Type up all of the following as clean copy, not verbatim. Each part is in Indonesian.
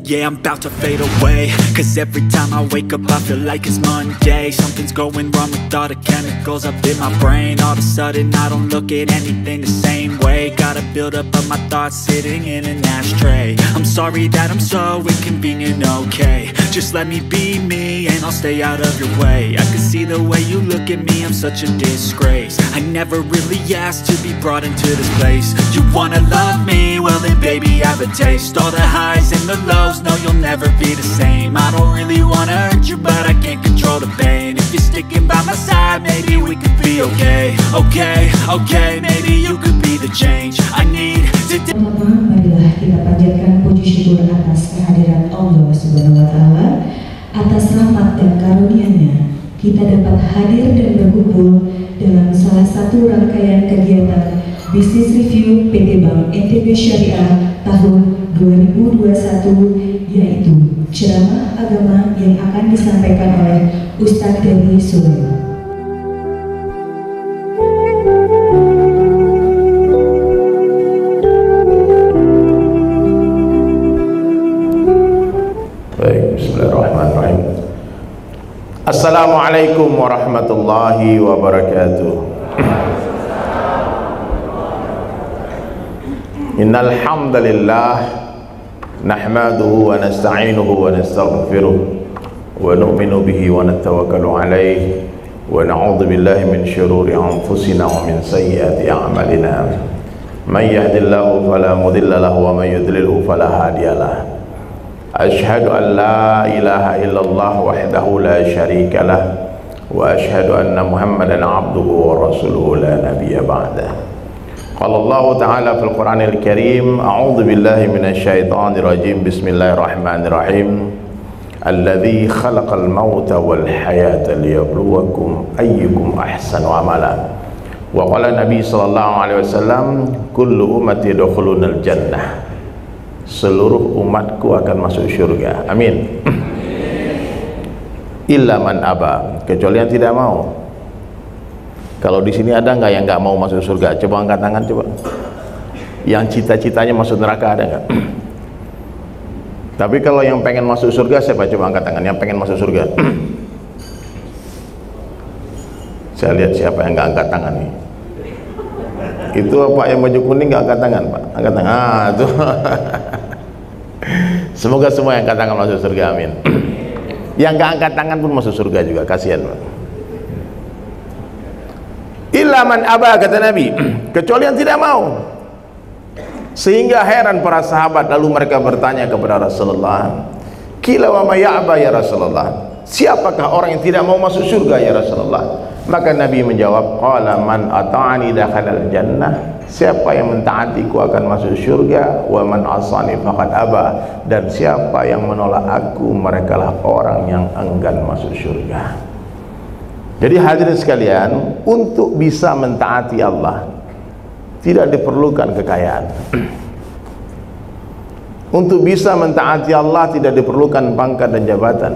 Yeah, I'm about to fade away, cause every time I wake up I feel like it's Monday. Something's going wrong with all the chemicals up in my brain. All of a sudden I don't look at anything the same way. Gotta build up of my thoughts sitting in an ashtray. I'm sorry that I'm so inconvenient, okay. Just let me be me and I'll stay out of your way. I can see the way you look at me, I'm such a disgrace. I never really asked to be brought into this place. You wanna love me? Well then baby have a taste. All the highs and the lows, no you'll never be the same. I don't really wanna hurt you but I can't control the pain. If you're sticking by my side, maybe we could be okay. Okay, okay, maybe you could be the change I need to. Marilah kita panjatkan puji syukur atas kehadiran Allah Subhanahu wa Ta'ala, atas rahmat dan karunia-Nya kita dapat hadir dan berkumpul dalam salah satu rangkaian kegiatan Bisnis Review PT Bank NTB Syariah tahun 2021, yaitu ceramah agama yang akan disampaikan oleh Ustadz Dewi Sulaiman. Baik, bismillahirrahmanirrahim. Assalamualaikum warahmatullahi wabarakatuh. Innal hamdalillah nahmaduhu wa nasta'inuhu wa nastaghfiruh wa nu'minu bihi wa natawakkalu alayhi wa na'udzu billahi min shururi anfusina wa min sayyiati a'malina. May yahdihillahu fala mudilla lahu wa may yudlilhu fala hadiyalah. Ashhadu an la ilaha illallah wahdahu la syarika lah wa ashhadu anna Muhammadan abduhu wa rasuluhu la nabiyya ba'dah. Qala Allah Ta'ala fil Qur'anil Karim, a'udzu billahi minasy syaithanir rajim. Bismillahirrahmanirrahim. Alladzi khalaqal mauta wal hayata liyabluwakum ayyukum ahsanu amala. Wa qala Nabi sallallahu alaihi wasallam, kullu ummati yadkhulunal jannah. Seluruh umatku akan masuk surga. Amin. Illa man aba, kecuali yang tidak mau. Kalau di sini ada nggak yang nggak mau masuk surga? Coba angkat tangan coba. Yang cita-citanya masuk neraka ada nggak? Tapi kalau yang pengen masuk surga siapa? Coba angkat tangan. Yang pengen masuk surga. Saya lihat siapa yang nggak angkat tangan nih. Itu Pak yang baju kuning nggak angkat tangan Pak? Angkat tangan. Ah, tuh. Semoga semua yang angkat tangan masuk surga, amin. Yang nggak angkat tangan pun masuk surga juga, kasihan Pak. Illa man aba, kata Nabi, kecuali yang tidak mau. Sehingga heran para sahabat, lalu mereka bertanya kepada Rasulullah, qila wa may ya'ba ya Rasulullah, siapakah orang yang tidak mau masuk surga ya Rasulullah? Maka Nabi menjawab, qala man ata'ani dakhalal jannah, siapa yang mentaatiku akan masuk surga, wa man asani faqad aba, dan siapa yang menolak aku, merekalah orang yang enggan masuk surga. Jadi hadirin sekalian, untuk bisa mentaati Allah tidak diperlukan kekayaan. Untuk bisa mentaati Allah tidak diperlukan pangkat dan jabatan.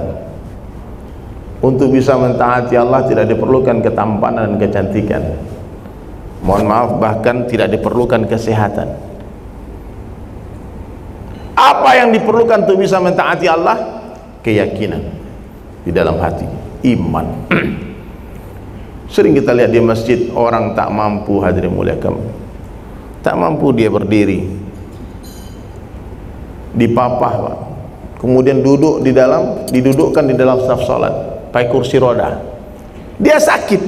Untuk bisa mentaati Allah tidak diperlukan ketampanan dan kecantikan. Mohon maaf, bahkan tidak diperlukan kesehatan. Apa yang diperlukan untuk bisa mentaati Allah? Keyakinan di dalam hati, iman. Sering kita lihat di masjid orang tak mampu, hadirin muliakan, Tak mampu dia berdiri, dipapah Pak. Kemudian didudukkan di dalam saf salat, pakai kursi roda. Dia sakit.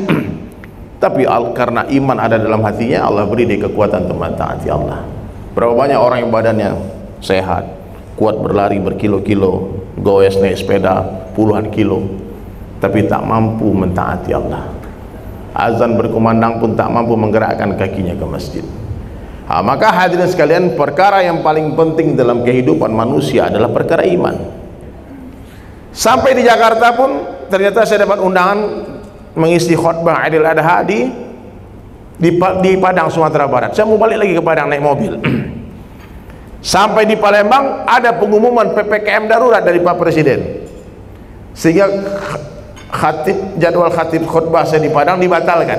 Tapi karena iman ada dalam hatinya, Allah beri dia kekuatan untuk mentaati Allah. Berapa banyak orang yang badannya sehat, kuat berlari berkilo-kilo, goes naik sepeda puluhan kilo, tapi tak mampu mentaati Allah. Azan berkumandang pun tak mampu menggerakkan kakinya ke masjid. Maka hadirin sekalian, perkara yang paling penting dalam kehidupan manusia adalah perkara iman. Sampai di Jakarta pun ternyata saya dapat undangan mengisi khutbah Idul Adha di Padang, Sumatera Barat. Saya mau balik lagi ke Padang naik mobil. Sampai di Palembang ada pengumuman PPKM darurat dari Pak Presiden, sehingga jadwal khatib khutbah saya di Padang dibatalkan.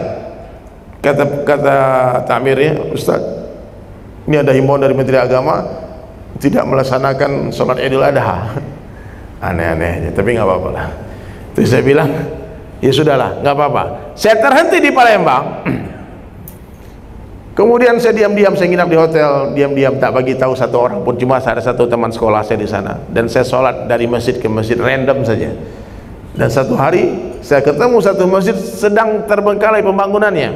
Kata takmirnya, Ustaz, ini ada himbauan dari Menteri Agama tidak melaksanakan sholat Idul Adha. Aneh-aneh, tapi nggak apa-apa lah. Terus saya bilang, ya sudahlah, nggak apa-apa. Saya terhenti di Palembang. Kemudian saya diam-diam, saya nginap di hotel, diam-diam, tak bagi tahu satu orang pun, cuma ada satu teman sekolah saya di sana. Dan saya sholat dari masjid ke masjid random saja. Dan satu hari saya ketemu satu masjid sedang terbengkalai pembangunannya.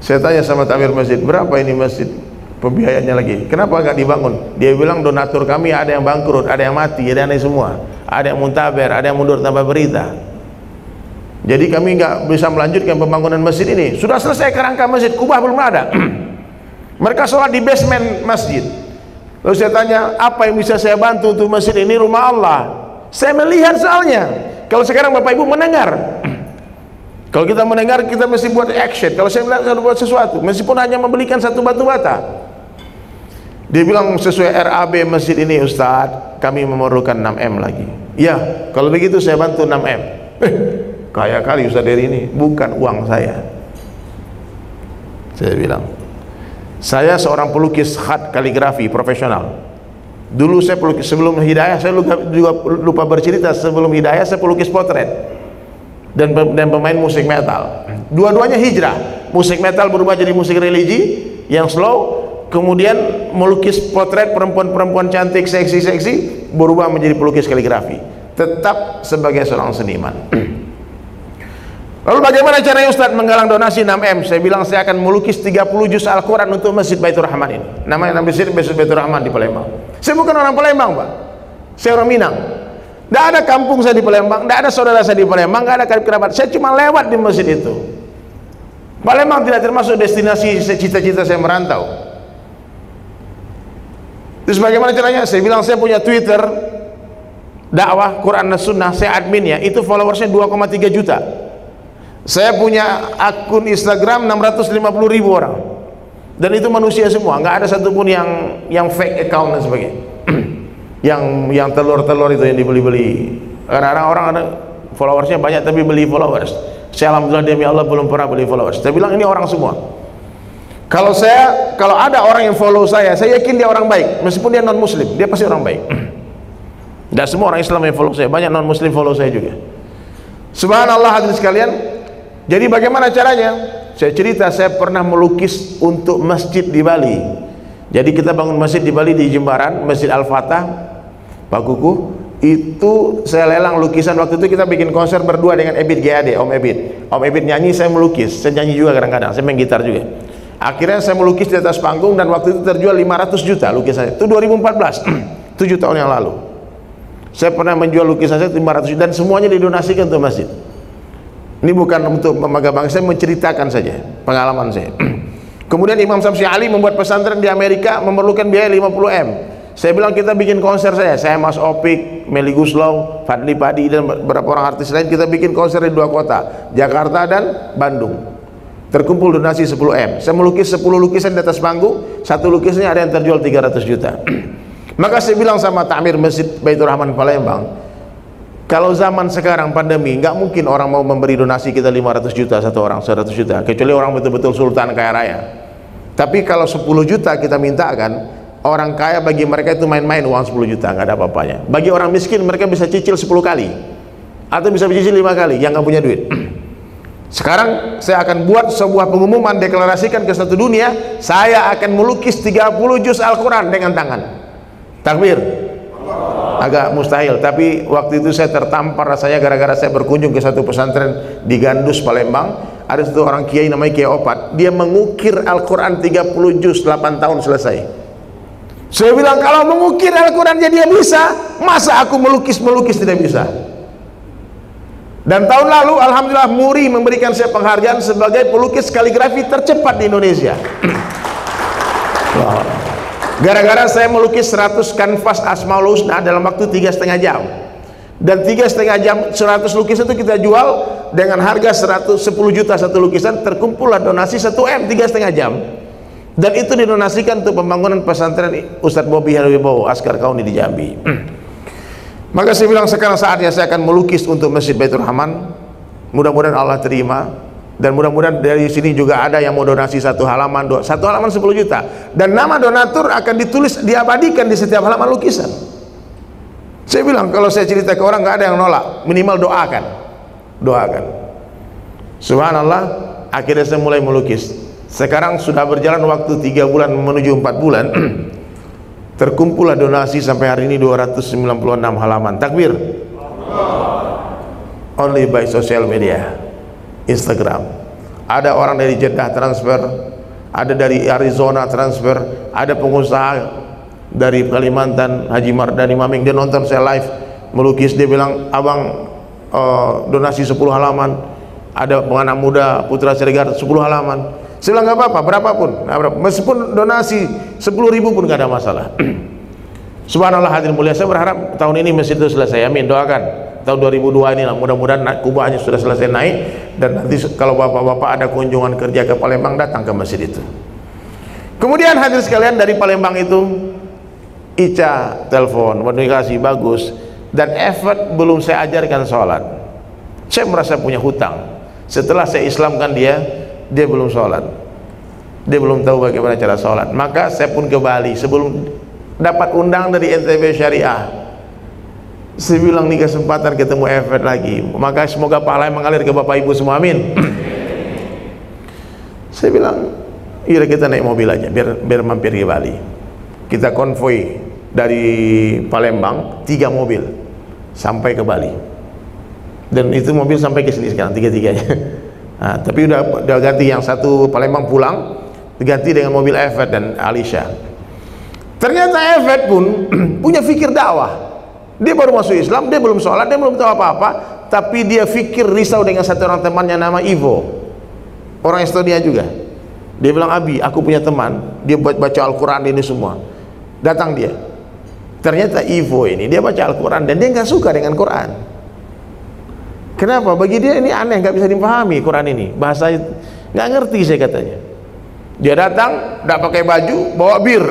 Saya tanya sama takmir masjid, berapa ini masjid pembiayaannya lagi? Kenapa nggak dibangun? Dia bilang donatur kami ada yang bangkrut, ada yang mati, ada yang semua, ada yang muntaber, ada yang mundur tanpa berita. Jadi kami nggak bisa melanjutkan pembangunan masjid ini. Sudah selesai kerangka masjid, kubah belum ada. Mereka sholat di basement masjid. Lalu saya tanya, apa yang bisa saya bantu untuk masjid ini? Rumah Allah. Saya melihat soalnya. Kalau sekarang Bapak Ibu mendengar, kalau kita mendengar, kita mesti buat action. Kalau saya bilang harus buat sesuatu, meskipun hanya membelikan satu batu bata. Dia bilang sesuai RAB masjid ini, Ustadz, kami memerlukan 6M lagi. Ya, kalau begitu saya bantu 6M. Kaya kali Ustadz dari ini, bukan uang saya. Saya bilang, saya seorang pelukis khat kaligrafi profesional. Dulu saya pelukis, sebelum hidayah saya juga lupa bercerita, sebelum hidayah saya pelukis potret dan pemain musik metal. Dua-duanya hijrah. Musik metal berubah jadi musik religi yang slow, kemudian melukis potret perempuan-perempuan cantik, seksi-seksi, berubah menjadi pelukis kaligrafi. Tetap sebagai seorang seniman. Lalu bagaimana caranya Ustadz menggalang donasi 6M? Saya bilang saya akan melukis 30 juz Al-Quran untuk Masjid Baitur Rahman ini. Namanya Masjid Baitur Rahman di Palembang. Saya bukan orang Palembang Pak, saya orang Minang. Tidak ada kampung saya di Palembang, tidak ada saudara saya di Palembang, tidak ada kerabat. Saya cuma lewat di masjid itu. Palembang tidak termasuk destinasi cita-cita saya merantau. Terus bagaimana caranya? Saya bilang saya punya Twitter dakwah Quran dan Sunnah, saya adminnya, itu followersnya 2,3 juta. Saya punya akun Instagram 650.000 orang, dan itu manusia semua, nggak ada satupun yang fake account dan sebagainya. yang telur-telur itu yang dibeli-beli. Kadang-kadang orang ada followersnya banyak tapi beli followers. Saya alhamdulillah demi Allah belum pernah beli followers. Saya bilang ini orang semua. Kalau ada orang yang follow saya yakin dia orang baik, meskipun dia non muslim, dia pasti orang baik. Tidak semua orang Islam yang follow saya, banyak non muslim follow saya juga. Subhanallah hadirin sekalian. Jadi bagaimana caranya? Saya cerita, saya pernah melukis untuk masjid di Bali. Jadi kita bangun masjid di Bali di Jembaran, Masjid Al-Fatah, Pak Kuku. Itu saya lelang lukisan. Waktu itu kita bikin konser berdua dengan Ebit GAD, Om Ebit. Om Ebit nyanyi, saya melukis. Saya nyanyi juga kadang-kadang, saya main gitar juga. Akhirnya saya melukis di atas panggung, dan waktu itu terjual 500 juta lukisannya. Itu 2014, 7 tahun yang lalu. Saya pernah menjual lukisan saya 500 juta, dan semuanya didonasikan untuk masjid. Ini bukan untuk memagang, saya menceritakan saja pengalaman saya. Kemudian Imam Samsi Ali membuat pesantren di Amerika, memerlukan biaya 50M. Saya bilang kita bikin konser saya Mas Opik, Meli Guslow, Fadli Padi, dan beberapa orang artis lain, kita bikin konser di 2 kota, Jakarta dan Bandung. Terkumpul donasi 10M. Saya melukis 10 lukisan di atas panggung, satu lukisannya ada yang terjual 300 juta. Maka saya bilang sama takmir Masjid Baitur Rahman Palembang, kalau zaman sekarang pandemi, nggak mungkin orang mau memberi donasi kita 500 juta satu orang, 100 juta, kecuali orang betul-betul sultan kaya raya. Tapi kalau 10 juta kita mintakan, orang kaya bagi mereka itu main-main uang 10 juta, nggak ada apa-apanya. Bagi orang miskin mereka bisa cicil 10 kali, atau bisa cicil 5 kali yang nggak punya duit. Sekarang saya akan buat sebuah pengumuman, deklarasikan ke satu dunia, saya akan melukis 30 juz Al-Quran dengan tangan. Takbir. Agak mustahil, tapi waktu itu saya tertampar rasanya gara-gara saya berkunjung ke satu pesantren di Gandus, Palembang. Ada satu orang kiai namanya Kiai Opat, dia mengukir Al-Quran 30 juz, 8 tahun selesai. Saya bilang, kalau mengukir Al-Quran dia bisa, masa aku melukis tidak bisa? Dan tahun lalu alhamdulillah MURI memberikan saya penghargaan sebagai pelukis kaligrafi tercepat di Indonesia. Gara-gara saya melukis 100 kanvas Asmaul Husna dalam waktu 3,5 jam. Dan 3,5 jam 100 lukisan itu kita jual dengan harga 10 juta satu lukisan, terkumpullah donasi 1 M 3,5 jam. Dan itu didonasikan untuk pembangunan pesantren Ustadz Bobi Herwibowo Askar Kauni di Jambi. Maka saya bilang, sekarang saatnya saya akan melukis untuk Masjid Baitur Rahman. Mudah-mudahan Allah terima, dan mudah-mudahan dari sini juga ada yang mau donasi satu halaman 10 juta, dan nama donatur akan ditulis, diabadikan di setiap halaman lukisan. Saya bilang, kalau saya cerita ke orang nggak ada yang nolak, minimal doakan. Subhanallah, akhirnya saya mulai melukis. Sekarang sudah berjalan waktu 3 bulan menuju 4 bulan. Terkumpullah donasi sampai hari ini 296 halaman. Takbir. Only by social media, Instagram. Ada orang dari Jeddah transfer, ada dari Arizona transfer, ada pengusaha dari Kalimantan, Haji Mardani Maming, dia nonton saya live melukis, dia bilang, abang donasi 10 halaman. Ada penganak muda Putra Siregar 10 halaman. Saya bilang, nggak apa-apa, berapapun, meskipun donasi 10.000 pun nggak ada masalah. Subhanallah, hadirin mulia, saya berharap tahun ini masjid itu selesai, amin, doakan. Tahun 2002 ini lah, mudah-mudahan kubahnya sudah selesai naik, dan nanti kalau bapak-bapak ada kunjungan kerja ke Palembang, datang ke masjid itu. Kemudian hadirin sekalian, dari Palembang itu Ica telepon, komunikasi bagus, dan effort belum saya ajarkan sholat. Saya merasa punya hutang. Setelah saya Islamkan dia belum sholat, dia belum tahu bagaimana cara sholat. Maka saya pun ke Bali sebelum dapat undang dari NTB Syariah. Saya bilang, ini kesempatan ketemu effort lagi, maka semoga pahala mengalir ke bapak ibu semua, amin. Saya bilang, iya, kita naik mobil aja biar mampir ke Bali. Kita konvoi dari Palembang 3 mobil sampai ke Bali, dan itu mobil sampai ke sini sekarang 3-3-nya. Nah, tapi udah ganti, yang satu Palembang pulang, diganti dengan mobil Evet dan Alisha. Ternyata Evet pun punya fikir dakwah. Dia baru masuk Islam, dia belum sholat, dia belum tahu apa-apa, tapi dia fikir risau dengan satu orang temannya nama Ivo, orang Estonia juga. Dia bilang, Abi, aku punya teman, dia baca Al-Quran ini semua. Datang dia. Ternyata Ivo ini, dia baca Al-Quran dan dia nggak suka dengan Quran. Kenapa? Bagi dia ini aneh, nggak bisa dipahami Quran ini, bahasa nggak ngerti, saya katanya. Dia datang, nggak pakai baju, bawa bir,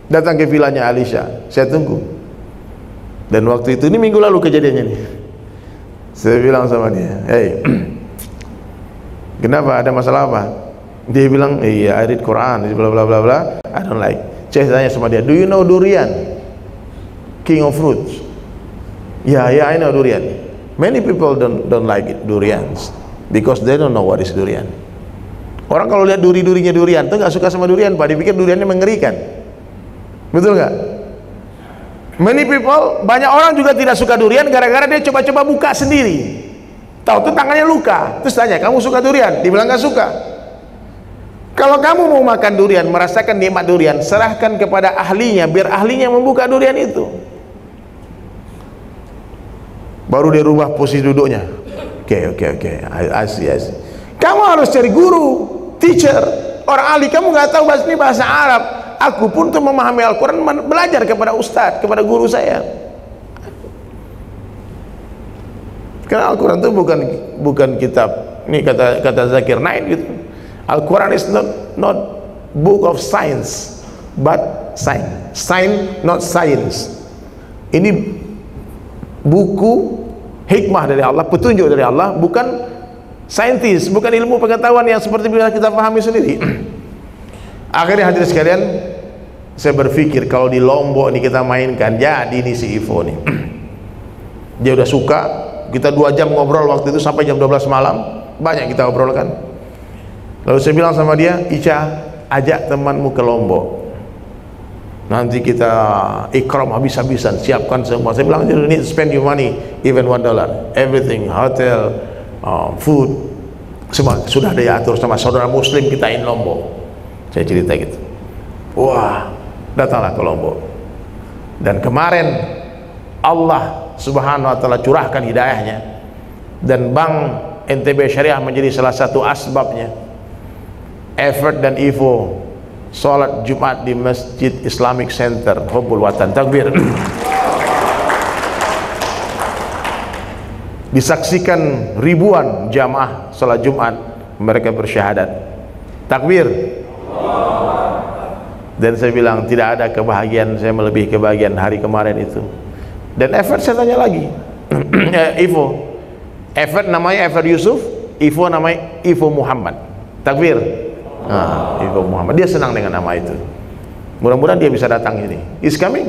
datang ke vilanya Alisha. Saya tunggu. Dan waktu itu, ini minggu lalu kejadiannya nih. Saya bilang sama dia, hey, kenapa, ada masalah apa? Dia bilang, iya, I read Quran, bla bla bla bla, I don't like. Saya tanya sama dia, do you know durian, king of fruits? Yeah, I know durian. Many people don't like it, durians, because they don't know what is durian. Orang kalau lihat duri-durinya durian tuh nggak suka sama durian, Pak. Dipikir duriannya mengerikan. Betul nggak? Many people, banyak orang juga tidak suka durian gara-gara dia coba-coba buka sendiri. Tahu tuh tangannya luka. Terus tanya, kamu suka durian? Dibilang nggak suka. Kalau kamu mau makan durian, merasakan nikmat durian, serahkan kepada ahlinya, biar ahlinya membuka durian itu. Baru dia rubah posisi duduknya. Oke. I see. Kamu harus cari guru, teacher, orang ahli. Kamu nggak tahu bahasa Arab. Aku pun untuk memahami Al-Quran belajar kepada ustadz, kepada guru saya. Karena Al-Quran itu bukan kitab. Ini kata Zakir Naik gitu. Al-Quran is not book of science, but science. Science, not science. Ini buku hikmah dari Allah, petunjuk dari Allah, bukan saintis, bukan ilmu pengetahuan yang seperti bila kita pahami sendiri. Akhirnya hadirin sekalian, saya berpikir kalau di Lombok ini kita mainkan, jadi ini si Ivo nih. Dia udah suka, kita 2 jam ngobrol waktu itu sampai jam 12 malam. banyak kita obrolkan. Lalu saya bilang sama dia, Ica, ajak temanmu ke Lombok, nanti kita ikram habis-habisan, siapkan semua. Saya bilang, you need to spend your money, even $1, everything, hotel, food, semua sudah diatur sama saudara muslim kita in Lombok. Saya cerita gitu. Wah, datanglah ke Lombok. Dan kemarin Allah Subhanahu wa ta'ala curahkan hidayahnya, dan Bank NTB Syariah menjadi salah satu asbabnya. Effort dan Ivo sholat Jumat di Masjid Islamic Center Hubbul Watan, takbir. Disaksikan ribuan jamaah sholat Jumat, mereka bersyahadat, takbir. Dan saya bilang, tidak ada kebahagiaan saya melebihi kebahagiaan hari kemarin itu. Dan effort, saya tanya lagi, Ivo, effort namanya Effort Yusuf, Ivo namanya Ivo Muhammad, takbir. Ivo Muhammad, dia senang dengan nama itu. Mudah-mudahan dia bisa datang ini. Is coming.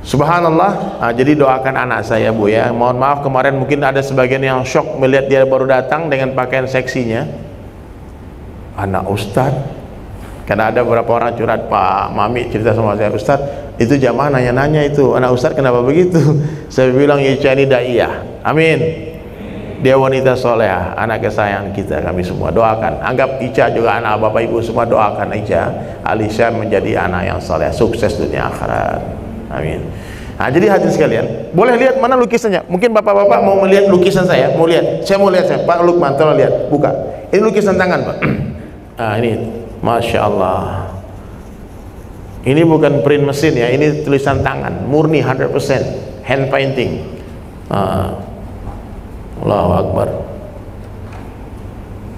Subhanallah. Jadi doakan anak saya, Bu, ya. Mohon maaf kemarin mungkin ada sebagian yang shock melihat dia baru datang dengan pakaian seksinya. Anak Ustadz. Karena ada beberapa orang curhat, Pak Mami cerita sama saya, Ustadz, itu jamaah nanya-nanya itu, anak Ustadz kenapa begitu? Saya bilang, Ica ini daiyah. Amin. Dia wanita solehah, anak kesayangan kita, kami semua doakan. Anggap Ica juga anak bapak ibu semua, doakan Ica Alisha menjadi anak yang soleh, sukses dunia akhirat. Amin. Nah, jadi hadirin sekalian, boleh lihat mana lukisannya? Mungkin bapak-bapak mau melihat lukisan saya, mau lihat? Saya mau lihat, Pak Lukman, tolong lihat, buka. Ini lukisan tangan, Pak. Nah, ini, Masya Allah. Ini bukan print mesin ya, ini tulisan tangan, murni 100% hand painting. Allahu Akbar.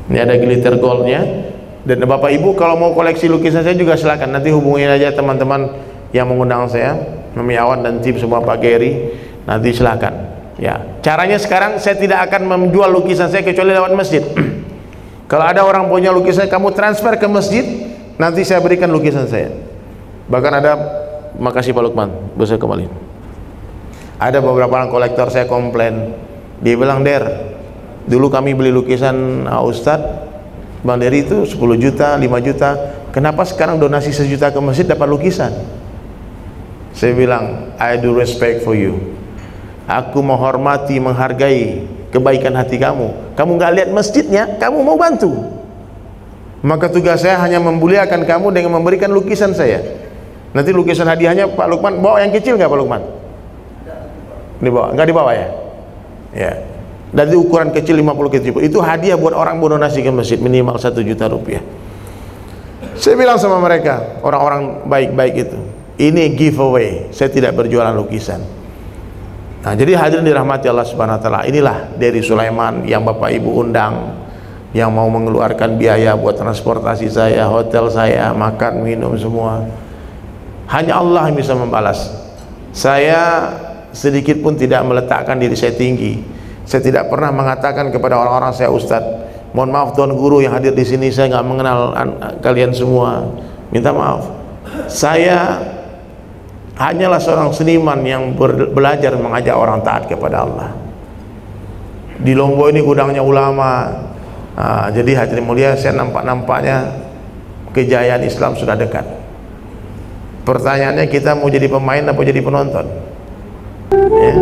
Ini ada glitter goldnya. Dan bapak ibu kalau mau koleksi lukisan saya juga silakan, nanti hubungin aja teman-teman yang mengundang saya, Mami Awan dan tim semua, Pak Gary, nanti silakan ya. Caranya sekarang saya tidak akan menjual lukisan saya kecuali lewat masjid. Kalau ada orang punya lukisan, kamu transfer ke masjid, nanti saya berikan lukisan saya. Bahkan ada, makasih Pak Lukman, bisa kembali. Ada beberapa orang kolektor saya komplain, dia bilang, Der, dulu kami beli lukisan Ustadz Bang Dery itu 10 juta, 5 juta, kenapa sekarang donasi 1 juta ke masjid dapat lukisan? Saya bilang, I do respect for you. Aku menghormati, menghargai kebaikan hati kamu. Kamu nggak lihat masjidnya, kamu mau bantu. Maka tugas saya hanya memuliakan kamu dengan memberikan lukisan saya. Nanti lukisan hadiahnya Pak Lukman, bawa yang kecil nggak Pak Lukman? Dibawa, nggak dibawa ya? Ya. Dari ukuran kecil 50 kecil. Itu hadiah buat orang berdonasi ke masjid, minimal 1 juta rupiah. Saya bilang sama mereka, orang-orang baik-baik itu, ini giveaway, saya tidak berjualan lukisan. Nah, jadi hadirin dirahmati Allah Subhanahu wa taala, inilah dari Sulaiman yang Bapak Ibu undang, yang mau mengeluarkan biaya buat transportasi saya, hotel saya, makan, minum semua. Hanya Allah yang bisa membalas. Saya sedikit pun tidak meletakkan diri saya tinggi. Saya tidak pernah mengatakan kepada orang-orang saya Ustadz, mohon maaf Tuan Guru yang hadir di sini, saya nggak mengenal kalian semua, minta maaf. Saya hanyalah seorang seniman yang belajar mengajak orang taat kepada Allah. Di Lombok ini gudangnya ulama. Jadi hadirin mulia, saya nampaknya kejayaan Islam sudah dekat. Pertanyaannya, kita mau jadi pemain atau jadi penonton? Ya.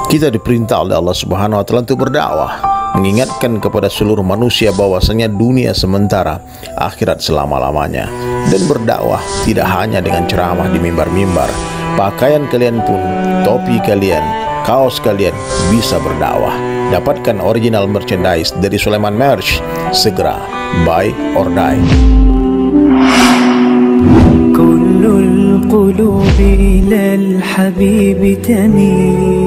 Kita diperintah oleh Allah Subhanahu wa taala untuk berdakwah, mengingatkan kepada seluruh manusia bahwasanya dunia sementara, akhirat selama-lamanya. Dan berdakwah tidak hanya dengan ceramah di mimbar-mimbar. Pakaian kalian pun, topi kalian, kaos kalian bisa berdakwah. Dapatkan original merchandise dari Sulaiman Merch. Segera buy or die. كل القلوب إلى الحبيب تميل